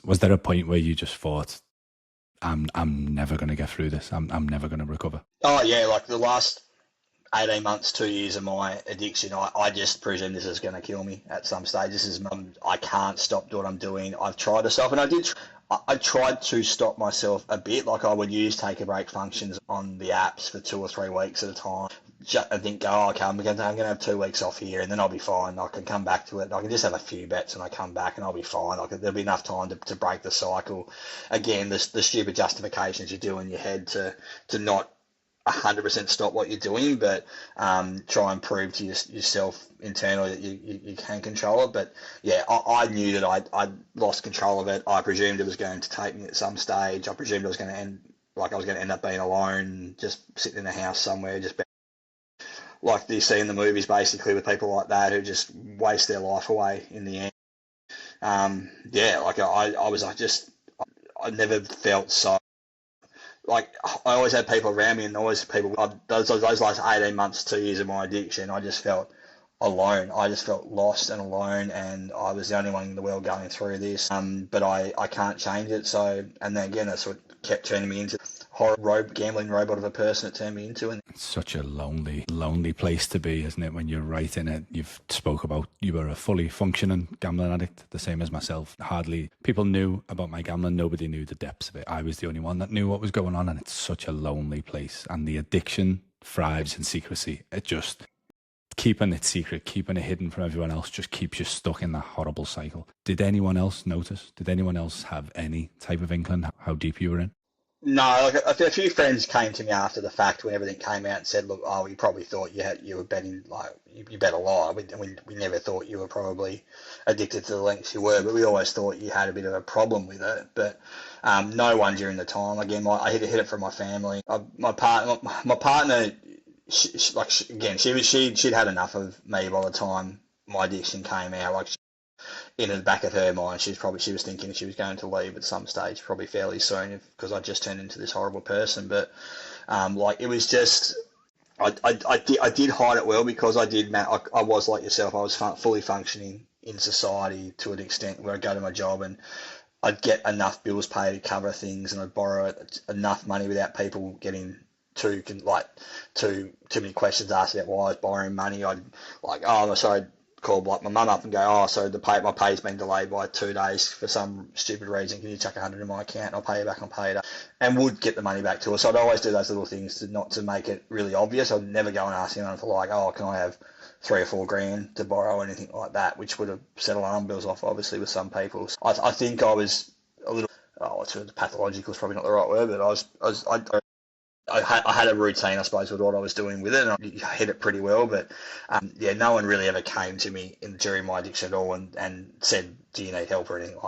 Was there a point where you just thought, I'm never going to get through this. I'm never going to recover? Oh yeah, like the last 18 months, 2 years of my addiction, I just presume this is going to kill me at some stage. This is, I can't stop doing what I'm doing. I've tried to stop, and I tried to stop myself a bit. Like I would use take a break functions on the apps for 2 or 3 weeks at a time. I think, oh, okay, I'm going to have 2 weeks off here, and then I'll be fine. I can come back to it. I can just have a few bets, and I come back, and I'll be fine. There'll be enough time to break the cycle. Again, the stupid justifications you do in your head to not 100% stop what you're doing, but try and prove to yourself internally that you can control it. But yeah, I knew that I'd lost control of it. I presumed it was going to take me at some stage. I presumed I was going to end up being alone, just sitting in a house somewhere, just like you see in the movies, basically, with people like that who just waste their life away in the end. Yeah, like I never felt so. Like I always had people around me, and always people. Those last 18 months, 2 years of my addiction, I just felt alone. I just felt lost and alone, and I was the only one in the world going through this. But I can't change it. So, and then again, that's what kept turning me into horror gambling robot of a person. It turned me into. And it's such a lonely place to be, isn't it? When you're right in it. You've spoke about you were a fully functioning gambling addict, the same as myself. Hardly people knew about my gambling. Nobody knew the depths of it. I was the only one that knew what was going on, and it's such a lonely place. And the addiction thrives in secrecy. It just keeping it secret, keeping it hidden from everyone else, just keeps you stuck in that horrible cycle. Did anyone else notice? Did anyone else have any type of inkling how deep you were in? no, like a few friends came to me after the fact when everything came out and said, "Look, oh, we probably thought you were betting, like you bet a lot. We never thought you were probably addicted to the lengths you were, but we always thought you had a bit of a problem with it." But no one during the time. Again, I hit it from my family. My partner, she'd had enough of me by the time my addiction came out. Like in the back of her mind, she was thinking she was going to leave at some stage, probably fairly soon, because I just turned into this horrible person. But like it was just, I did hide it well because I was like yourself. I was fully functioning in society to an extent where I'd go to my job and I'd get enough bills paid to cover things, and I'd borrow enough money without people getting too many questions asked about why I was borrowing money. I'd like, oh, sorry, call like my mum up and go, oh, so my pay's been delayed by 2 days for some stupid reason. Can you chuck 100 in my account and I'll pay you back on payday? And would get the money back to her. So I'd always do those little things not to make it really obvious. I'd never go and ask anyone for like, oh, can I have 3 or 4 grand to borrow or anything like that, which would have set alarm bells off, obviously, with some people. So I think I was a little, pathological is probably not the right word, but I had a routine, I suppose, with what I was doing with it, and I hit it pretty well. But yeah, no one really ever came to me during my addiction at all and said, "Do you need help?" or anything like